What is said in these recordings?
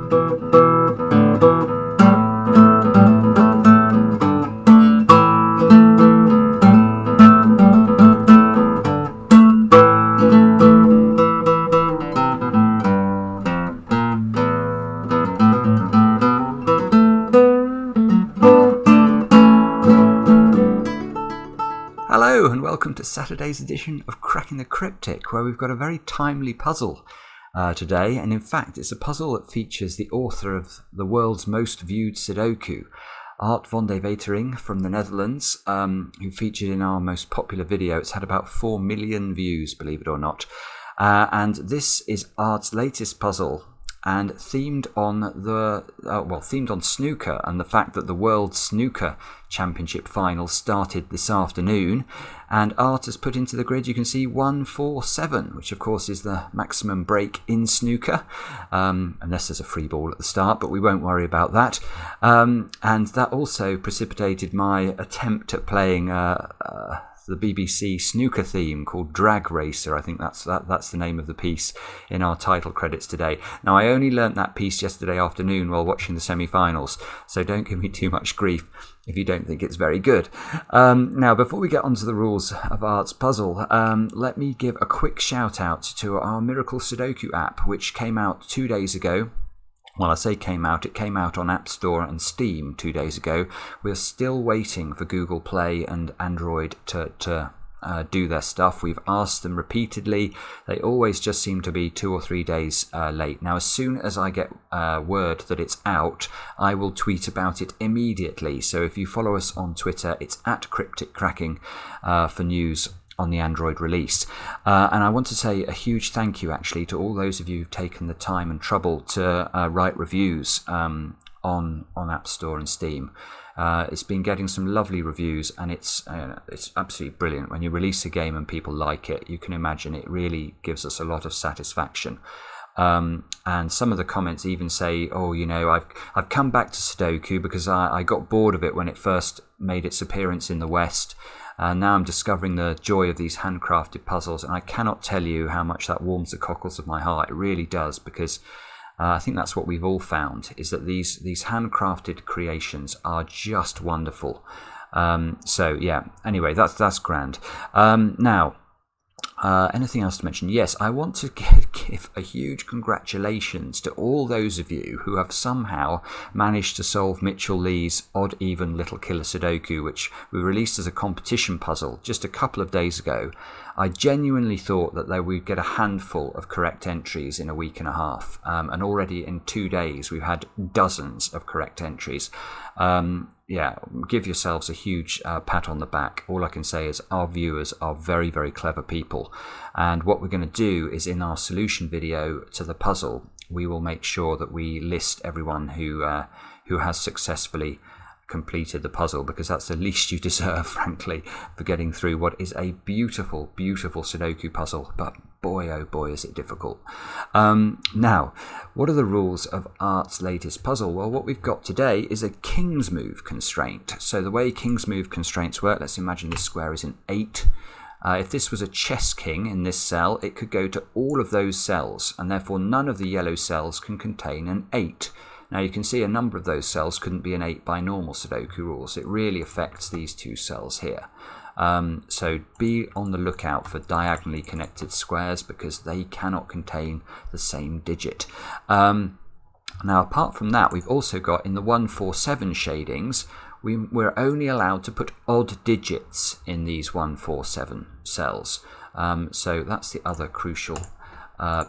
Hello and welcome to Saturday's edition of Cracking the Cryptic, where we've got a very timely puzzle today, and in fact it's a puzzle that features the author of the world's most viewed Sudoku, Art van de Wetering from the Netherlands, who featured in our most popular video. It's had about 4 million views, believe it or not, and this is Art's latest puzzle, and themed on snooker and the fact that the World Snooker Championship Final started this afternoon, and Art has put into the grid, you can see 147, which of course is the maximum break in snooker, unless there's a free ball at the start, but we won't worry about that. And that also precipitated my attempt at playing the BBC snooker theme called Drag Racer. I think that's the name of the piece in our title credits today. Now, I only learnt that piece yesterday afternoon while watching the semi-finals, so don't give me too much grief if you don't think it's very good. Now, before we get onto the rules of Art's puzzle, let me give a quick shout out to our Miracle Sudoku app, which came out 2 days ago. Well, I say came out, it came out on App Store and Steam 2 days ago. We're still waiting for Google Play and Android to do their stuff. We've asked them repeatedly. They always just seem to be 2 or 3 days late. Now, as soon as I get word that it's out, I will tweet about it immediately. So if you follow us on Twitter, it's at Cryptic Cracking for news on the Android release. And I want to say a huge thank you actually to all those of you who've taken the time and trouble to write reviews on App Store and Steam. It's been getting some lovely reviews, and it's absolutely brilliant. When you release a game and people like it, you can imagine it really gives us a lot of satisfaction. And some of the comments even say, oh, you know, I've come back to Sudoku because I got bored of it when it first made its appearance in the West. Now I'm discovering the joy of these handcrafted puzzles, and I cannot tell you how much that warms the cockles of my heart. It really does, because I think that's what we've all found, is that these handcrafted creations are just wonderful. So yeah, anyway, that's grand. Now, anything else to mention? Yes, I want to give a huge congratulations to all those of you who have somehow managed to solve Mitchell Lee's Odd Even Little Killer Sudoku, which we released as a competition puzzle just a couple of days ago. I genuinely thought that we'd get a handful of correct entries in a week and a half, and already in 2 days we've had dozens of correct entries. Yeah, give yourselves a huge pat on the back. All I can say is our viewers are very, very clever people, and what we're going to do is in our solution video to the puzzle, we will make sure that we list everyone who has successfully completed the puzzle, because that's the least you deserve, frankly, for getting through what is a beautiful, beautiful Sudoku puzzle. But boy, oh boy, is it difficult. Now, what are the rules of Art's latest puzzle? Well, what we've got today is a King's Move constraint. So the way King's Move constraints work, let's imagine this square is an 8. If this was a chess king in this cell, it could go to all of those cells, and therefore none of the yellow cells can contain an 8. Now you can see a number of those cells couldn't be an 8 by normal Sudoku rules. It really affects these 2 cells here. So be on the lookout for diagonally connected squares, because they cannot contain the same digit. Now, apart from that, we've also got in the 147 shadings, we're only allowed to put odd digits in these 147 cells. So that's the other crucial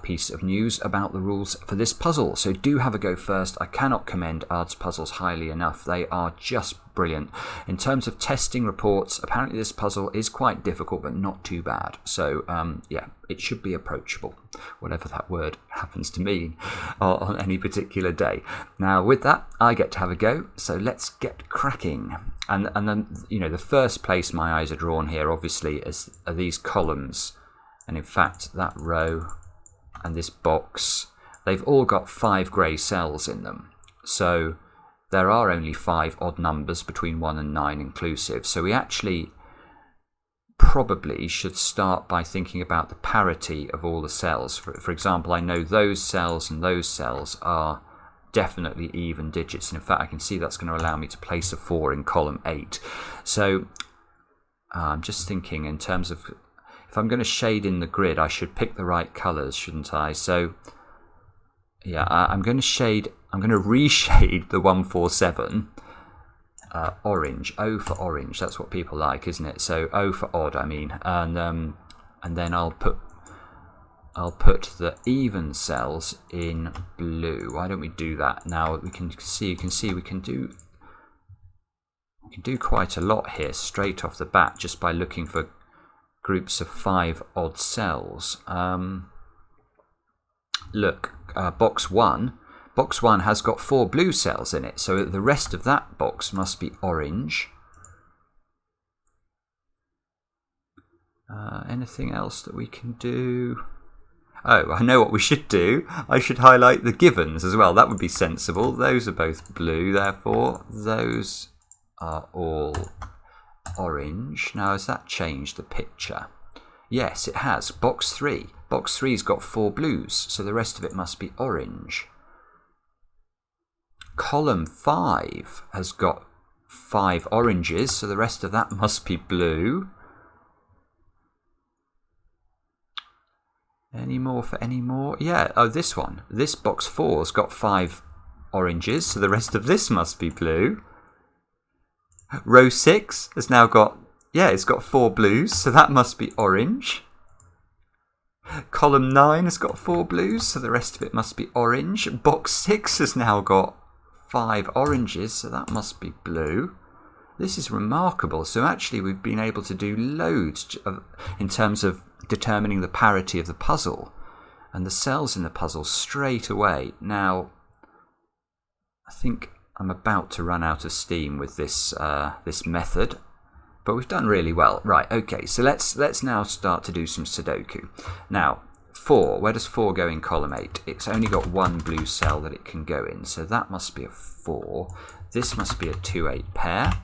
piece of news about the rules for this puzzle. So do have a go first. I cannot commend Art's puzzles highly enough. They are just brilliant. In terms of testing reports, apparently this puzzle is quite difficult, but not too bad. So yeah, it should be approachable, whatever that word happens to mean on any particular day. Now with that, I get to have a go, so let's get cracking. And then, you know, the first place my eyes are drawn here obviously are these columns, and in fact that row and this box, they've all got 5 grey cells in them. So there are only 5 odd numbers between 1 and 9 inclusive. So we actually probably should start by thinking about the parity of all the cells. For example, I know those cells and those cells are definitely even digits. And in fact, I can see that's going to allow me to place a 4 in column 8. So I'm just thinking in terms of, if I'm going to shade in the grid, I should pick the right colours, shouldn't I? So yeah, I'm going to reshade the 147 orange. O for orange. That's what people like, isn't it? So O for odd, I mean. And then I'll put the even cells in blue. Why don't we do that now? You can see we can do quite a lot here straight off the bat just by looking for groups of 5 odd cells. Look, box 1 has got 4 blue cells in it, so the rest of that box must be orange. Anything else that we can do? Oh, I know what we should do. I should highlight the givens as well. That would be sensible. Those are both blue, therefore. Those are all orange. Now, has that changed the picture? Yes, it has. Box 3. Box 3's got 4 blues, so the rest of it must be orange. Column 5 has got 5 oranges, so the rest of that must be blue. Any more for any more? Yeah, oh, this one. This box 4's got 5 oranges, so the rest of this must be blue. Row 6 has now got, yeah, it's got 4 blues, so that must be orange. Column 9 has got 4 blues, so the rest of it must be orange. Box 6 has now got 5 oranges, so that must be blue. This is remarkable. So actually we've been able to do loads in terms of determining the parity of the puzzle and the cells in the puzzle straight away. Now, I think I'm about to run out of steam with this this method, but we've done really well. Right, okay, so let's now start to do some Sudoku. Now, 4, where does 4 go in column 8? It's only got 1 blue cell that it can go in, so that must be a 4. This must be a 2-8 pair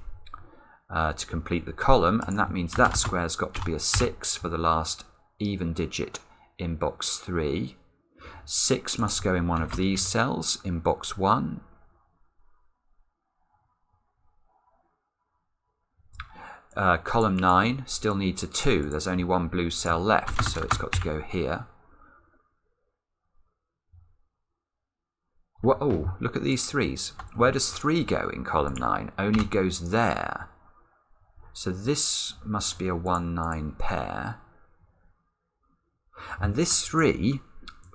to complete the column, and that means that square's got to be a 6 for the last even digit in box 3. 6 must go in one of these cells in box 1. Column 9 still needs a 2. There's only 1 blue cell left, so it's got to go here. Oh, look at these 3s. Where does 3 go in column 9? Only goes there. So this must be a 1-9 pair. And this 3,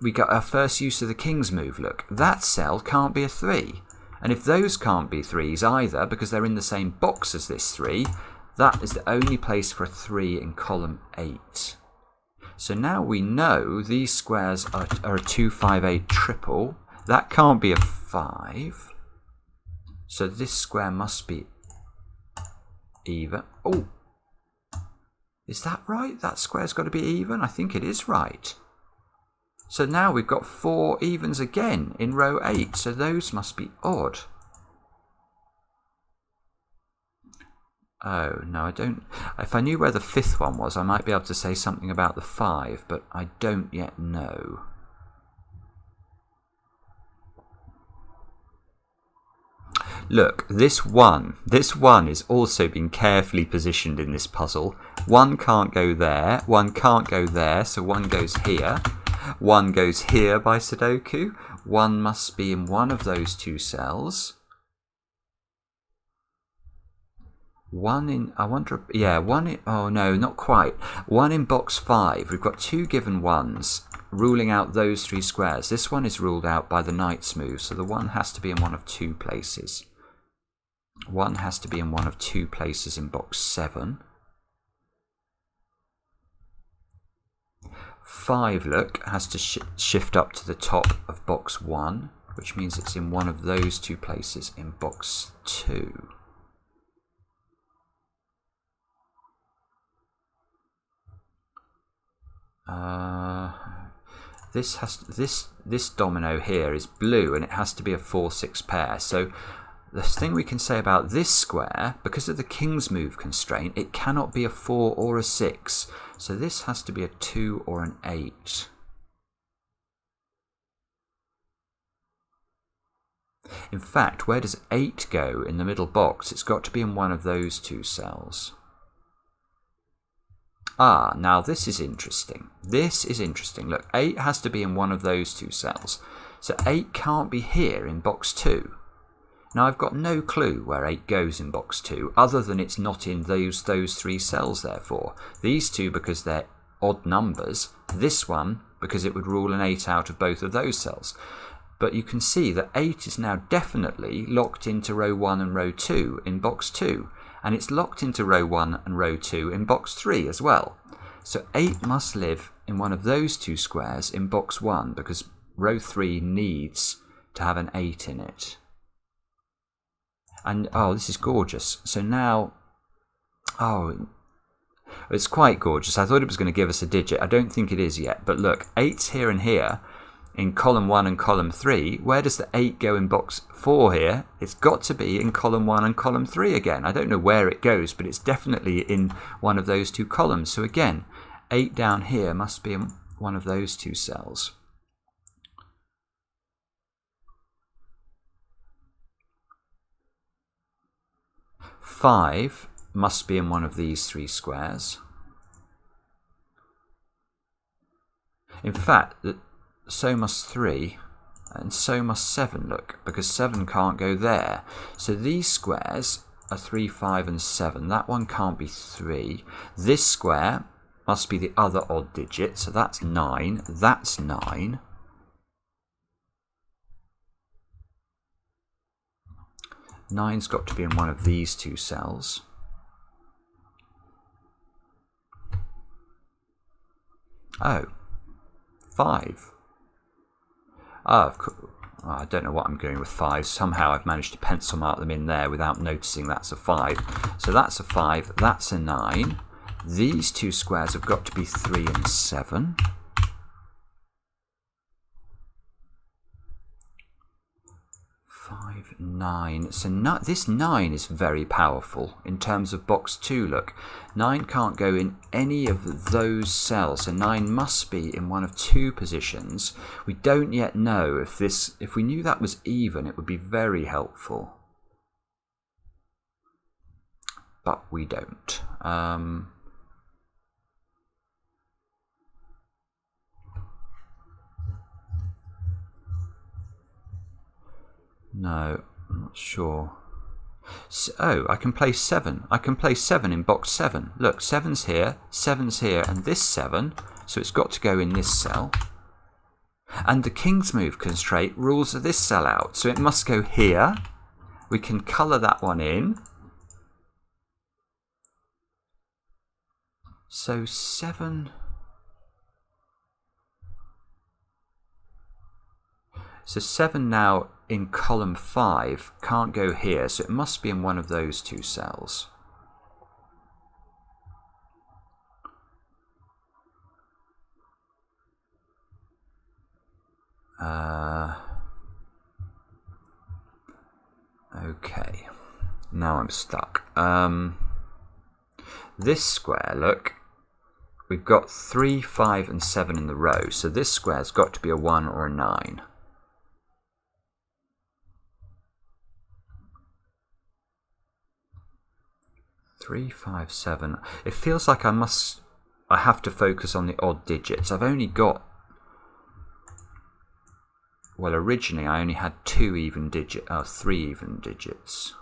we got our first use of the king's move. Look, that cell can't be a 3. And if those can't be 3s either, because they're in the same box as this 3, that is the only place for a 3 in column 8. So now we know these squares are a 2-5-8 triple. That can't be a 5. So this square must be even. Oh, is that right? That square's got to be even? I think it is right. So now we've got 4 evens again in row 8. So those must be odd. Oh, no, I don't. If I knew where the 5th one was, I might be able to say something about the 5, but I don't yet know. Look, this one is also been carefully positioned in this puzzle. 1 can't go there, 1 can't go there, so 1 goes here. 1 goes here by Sudoku. 1 must be in one of those 2 cells. 1 in, I wonder, yeah, 1 in, oh no, not quite. 1 in box 5. We've got 2 given 1s, ruling out those 3 squares. This one is ruled out by the knight's move, so the 1 has to be in one of 2 places. 1 has to be in one of 2 places in box 7. 5, look, has to shift up to the top of box 1, which means it's in one of those 2 places in box 2. This domino here is blue, and it has to be a 4-6 pair. So the thing we can say about this square, because of the king's move constraint, it cannot be a 4 or a 6. So this has to be a 2 or an 8. In fact, where does 8 go in the middle box? It's got to be in one of those 2 cells. Ah, now this is interesting. This is interesting. Look, 8 has to be in one of those 2 cells. So 8 can't be here in box 2. Now I've got no clue where 8 goes in box 2, other than it's not in those 3 cells therefore. These 2 because they're odd numbers, this one because it would rule an 8 out of both of those cells. But you can see that 8 is now definitely locked into row 1 and row 2 in box 2. And it's locked into row 1 and row 2 in box 3 as well. So 8 must live in one of those 2 squares in box 1 because row 3 needs to have an 8 in it. And oh, this is gorgeous. So now, oh, it's quite gorgeous. I thought it was going to give us a digit. I don't think it is yet. But look, 8's here and here in column 1 and column 3. Where does the 8 go in box 4 here? It's got to be in column 1 and column 3 again. I don't know where it goes, but it's definitely in one of those 2 columns. So again, 8 down here must be in one of those 2 cells. Five must be in one of these 3 squares. In fact, so must 3, and so must 7, look, because 7 can't go there. So these squares are 3, 5 and 7. That one can't be 3. This square must be the other odd digit, so that's 9. That's 9. Nine's got to be in one of these 2 cells. Oh, 5. Oh, I don't know what I'm doing with 5. Somehow I've managed to pencil mark them in there without noticing that's a 5. So that's a 5, that's a 9. These 2 squares have got to be 3 and 7. Five, 9. So this 9 is very powerful in terms of box 2. Look, 9 can't go in any of those cells. So 9 must be in one of 2 positions. We don't yet know if we knew that was even, it would be very helpful. But we don't. No, I'm not sure. So, oh, I can play 7. I can play 7 in box 7. Look, 7's here, and this 7, so it's got to go in this cell. And the king's move constraint rules this cell out, so it must go here. We can colour that one in. So 7... So 7 now in column 5 can't go here, so it must be in one of those 2 cells. Okay, now I'm stuck. This square, look, we've got 3, 5 and 7 in the row, so this square's got to be a 1 or a 9. 3, 5, 7. It feels like I have to focus on the odd digits. I've only got, well, originally I only had 3 even digits.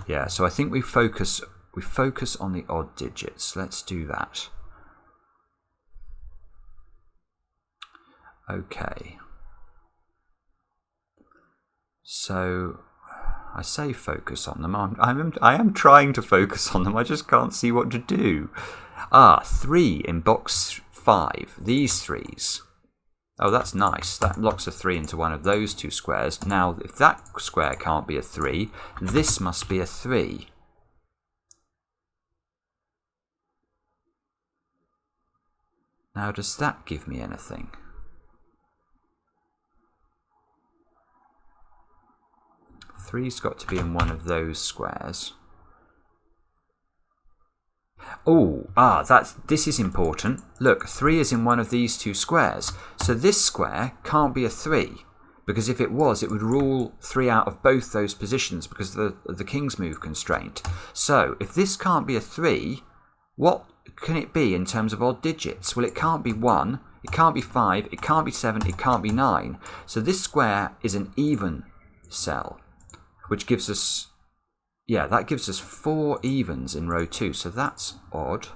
Yeah, so I think we focus on the odd digits. Let's do that. Okay. So I say focus on them. I am trying to focus on them. I just can't see what to do. 3 in box 5. These 3s. Oh, that's nice. That locks a 3 into one of those 2 squares. Now, if that square can't be a 3, this must be a 3. Now, does that give me anything? Three's got to be in one of those squares. Oh, this is important. Look, 3 is in one of these 2 squares. So this square can't be a 3 because if it was, it would rule 3 out of both those positions because of the king's move constraint. So if this can't be a 3, what can it be in terms of odd digits? Well, it can't be 1, it can't be 5, it can't be 7, it can't be 9. So this square is an even cell, which gives us, yeah, that gives us 4 evens in row 2. So that's odd.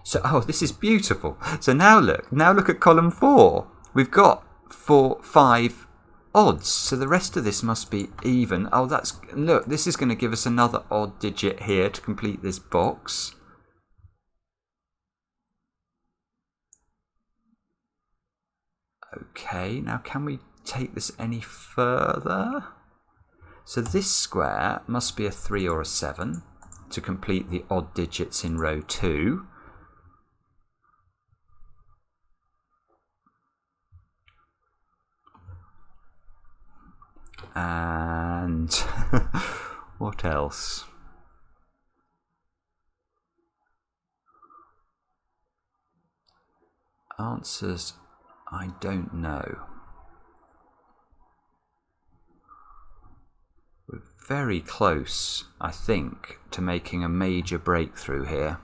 So, oh, this is beautiful. So now look at column 4. We've got 5 odds. So the rest of this must be even. Oh, look, this is going to give us another odd digit here to complete this box. Okay, now can we take this any further? So this square must be a 3 or a 7 to complete the odd digits in row 2. And what else? Answers, I don't know. We're very close, I think, to making a major breakthrough here.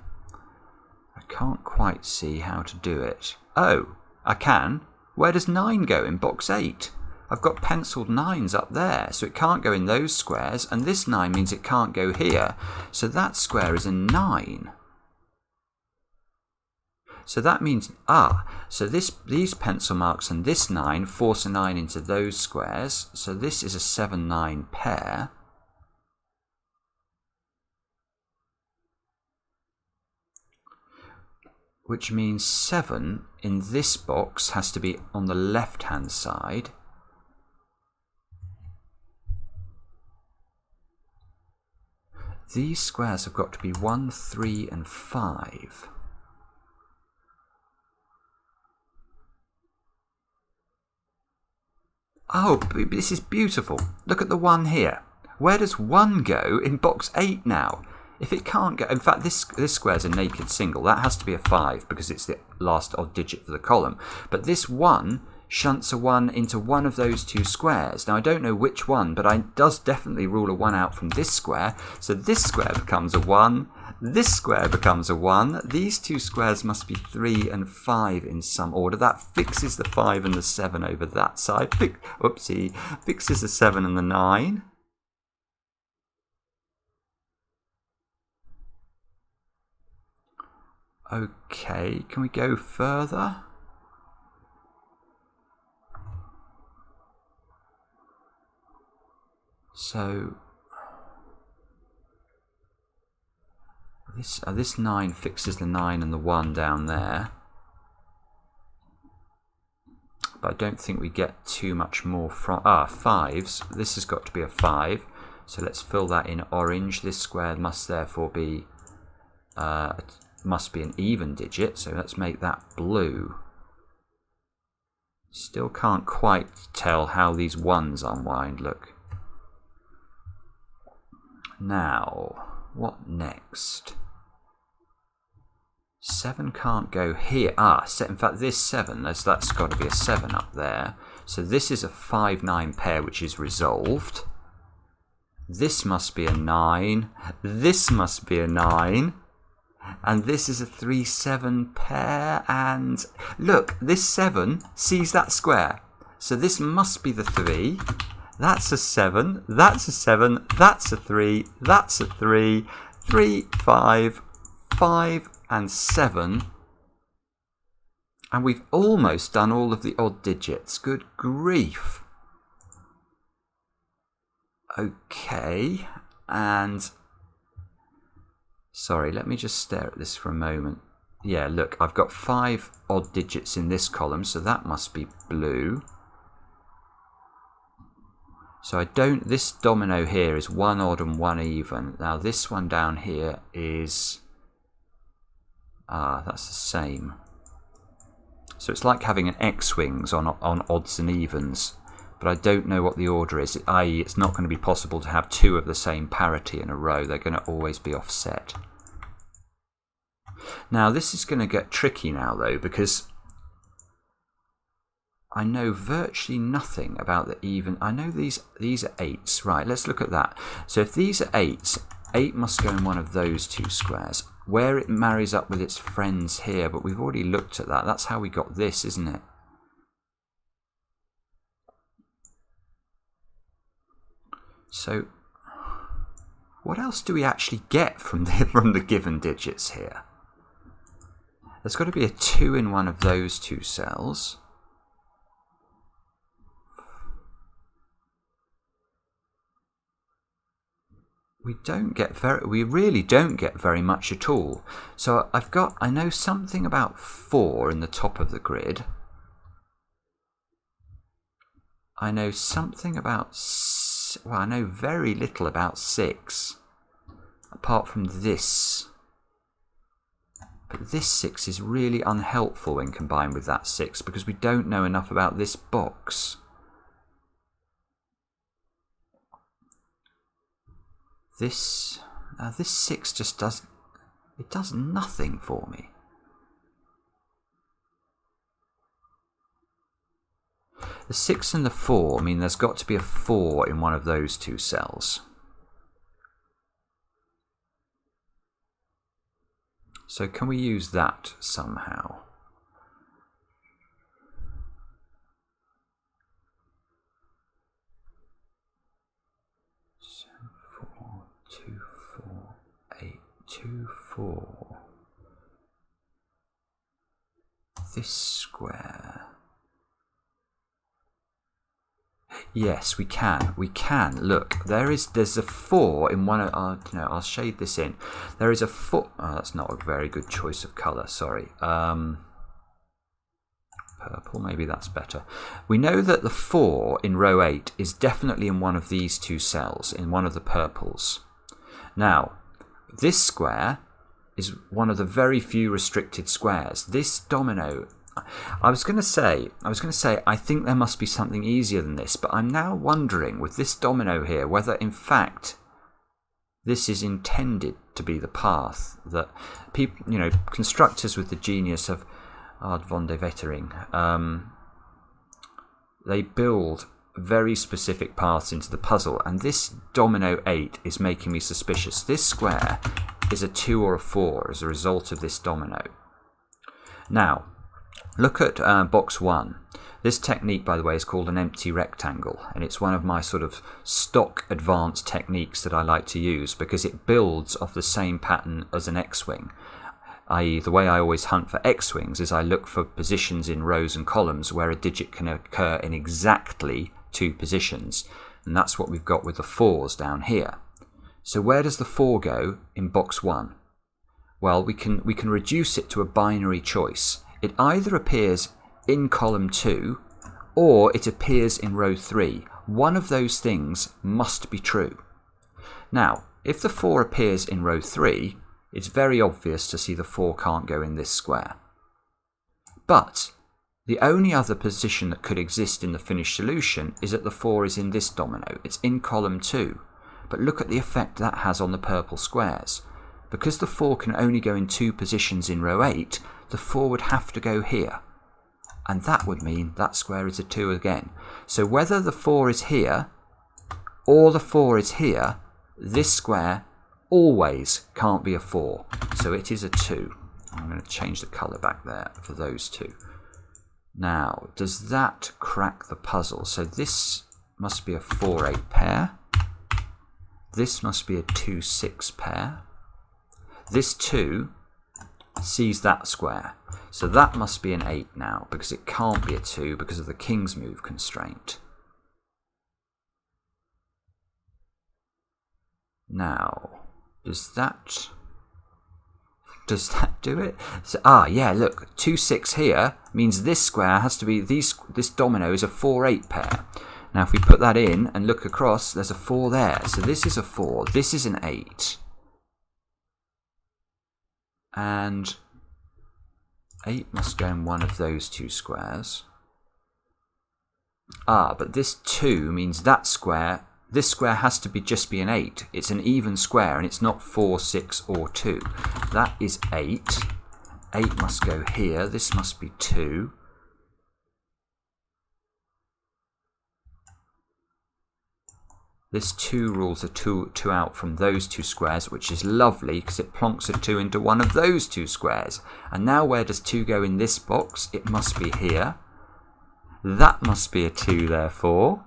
I can't quite see how to do it. Oh, I can. Where does 9 go in box 8? I've got penciled 9s up there, so it can't go in those squares, and this 9 means it can't go here. So that square is a 9. So that means, so these pencil marks and this 9 force a 9 into those squares. So this is a 7-9 pair. Which means 7 in this box has to be on the left-hand side. These squares have got to be 1, 3 and 5. Oh, this is beautiful. Look at the 1 here. Where does 1 go in box 8 now? If it can't go... In fact, this square is a naked single. That has to be a 5 because it's the last odd digit for the column. But this 1 shunts a 1 into one of those 2 squares. Now, I don't know which one, but it does definitely rule a 1 out from this square. So this square becomes a 1. This square becomes a 1. These 2 squares must be 3 and 5 in some order. That fixes the 5 and the 7 over that side. Oopsie. Fixes the 7 and the 9. Okay, can we go further? So this 9 fixes the 9 and the 1 down there, but I don't think we get too much more from 5s. This has got to be a 5, so let's fill that in orange. This square must therefore be must be an even digit, so let's make that blue. Still can't quite tell how these 1s unwind. Look. Now, what next? 7 can't go here. In fact, this 7, that's got to be a 7 up there. So this is a 5-9 pair, which is resolved. This must be a 9. This must be a 9. And this is a 3-7 pair. And look, this 7 sees that square. So this must be the 3. That's a 7, that's a 7, that's a 3, that's a 3, 3, 5, 5 and 7. And we've almost done all of the odd digits. Good grief. Okay, and sorry, let me just stare at this for a moment. Yeah, look, I've got 5 odd digits in this column, so that must be blue. So this domino here is 1 odd and 1 even. Now this one down here is, that's the same. So it's like having an X-wings on odds and evens, but I don't know what the order is, i.e. it's not going to be possible to have 2 of the same parity in a row. They're going to always be offset. Now this is going to get tricky now though, because I know virtually nothing about the even. I know these are 8s. Right, let's look at that. So if these are 8s, 8 must go in one of those 2 squares. Where it marries up with its friends here, but we've already looked at that. That's how we got this, isn't it? So what else do we actually get from the given digits here? There's got to be a 2 in one of those 2 cells. We really don't get very much at all. So I know something about 4 in the top of the grid. I know something about, well, I know very little about 6, apart from this. But this 6 is really unhelpful when combined with that 6, because we don't know enough about this box. This 6 just does nothing for me. The 6 and the 4 mean there's got to be a 4 in one of those 2 cells. So can we use that somehow? So 4, 2, 4, 8, 2, 4. This square. Yes, we can. We can. Look, there's a 4 in one of. No, I'll shade this in. There is a 4. Oh, that's not a very good choice of colour. Sorry. Purple. Maybe that's better. We know that the 4 in row 8 is definitely in one of these 2 cells, in one of the purples. Now, this square is one of the very few restricted squares. This domino. I was going to say, I think there must be something easier than this, but I'm now wondering with this domino here whether in fact this is intended to be the path that people, constructors with the genius of Art von der Wetering, they build very specific paths into the puzzle, and this domino 8 is making me suspicious. This square is a 2 or a 4 as a result of this domino. Now, look at box 1. This technique, by the way, is called an empty rectangle, and it's one of my sort of stock advanced techniques that I like to use because it builds off the same pattern as an X-wing. I.e., the way I always hunt for X-wings is I look for positions in rows and columns where a digit can occur in exactly 2 positions, and that's what we've got with the 4s down here. So where does the 4 go in box 1? Well, we can reduce it to a binary choice. It either appears in column 2 or it appears in row 3. One of those things must be true. Now, if the 4 appears in row 3, it's very obvious to see the 4 can't go in this square. But the only other position that could exist in the finished solution is that the 4 is in this domino. It's in column 2. But look at the effect that has on the purple squares. Because the 4 can only go in 2 positions in row 8, the 4 would have to go here. And that would mean that square is a 2 again. So whether the 4 is here or the 4 is here, this square always can't be a 4. So it is a 2. I'm going to change the colour back there for those 2. Now, does that crack the puzzle? So this must be a 4-8 pair. This must be a 2-6 pair. This 2 sees that square. So that must be an 8 now, because it can't be a 2 because of the king's move constraint. Now, does that do it? So, yeah, look, 2-6 here means this square has to be, this domino is a 4-8 pair. Now if we put that in and look across, there's a 4 there. So this is a 4, this is an 8. And 8 must go in one of those 2 squares. But this 2 means that square, this square has to be just be an 8. It's an even square and it's not 4, 6 or 2. That is 8. 8 must go here. This must be 2. This 2 rules a 2 out from those 2 squares, which is lovely because it plonks a 2 into one of those 2 squares. And now where does 2 go in this box? It must be here. That must be a 2 therefore.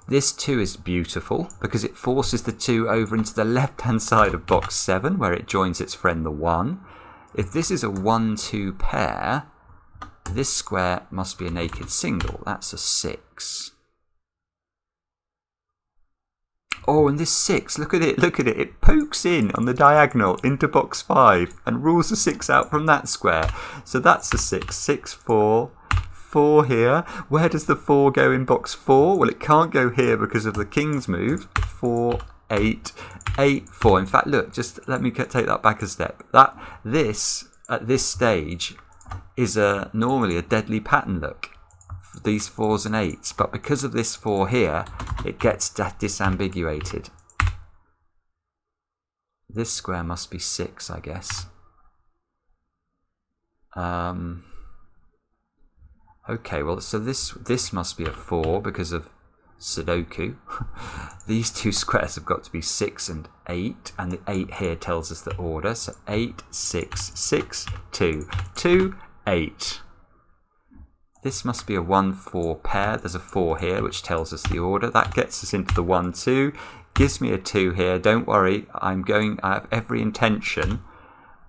This 2 is beautiful because it forces the 2 over into the left-hand side of box 7 where it joins its friend the 1. If this is a 1-2 pair, this square must be a naked single. That's a 6. Oh, and this 6, look at it, it pokes in on the diagonal into box 5 and rules a 6 out from that square. So that's a 6, 6, 4, 4 here. Where does the 4 go in box 4? Well, it can't go here because of the king's move. 4, 8, 8, 4. In fact, look, just let me take that back a step. This, at this stage, is normally a deadly pattern look. These 4s and 8s, but because of this 4 here, it gets disambiguated. This square must be 6, I guess. Okay, well, so this must be a 4 because of Sudoku. These 2 squares have got to be 6 and 8, and the 8 here tells us the order. So 8, 6, 6, 2, 2, 8. This must be a 1-4 pair. There's a 4 here, which tells us the order. That gets us into the 1-2. Gives me a 2 here. Don't worry. I have every intention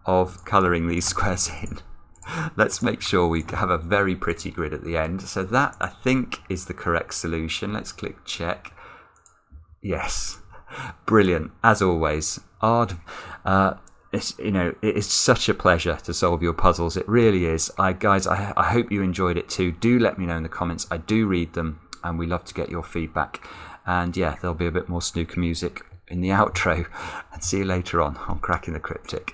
of colouring these squares in. Let's make sure we have a very pretty grid at the end. So that, I think, is the correct solution. Let's click check. Yes. Brilliant. As always. It is such a pleasure to solve your puzzles. It really is. Guys, I hope you enjoyed it too. Do let me know in the comments. I do read them and we love to get your feedback. And yeah, there'll be a bit more snooker music in the outro. And see you later on Cracking the Cryptic.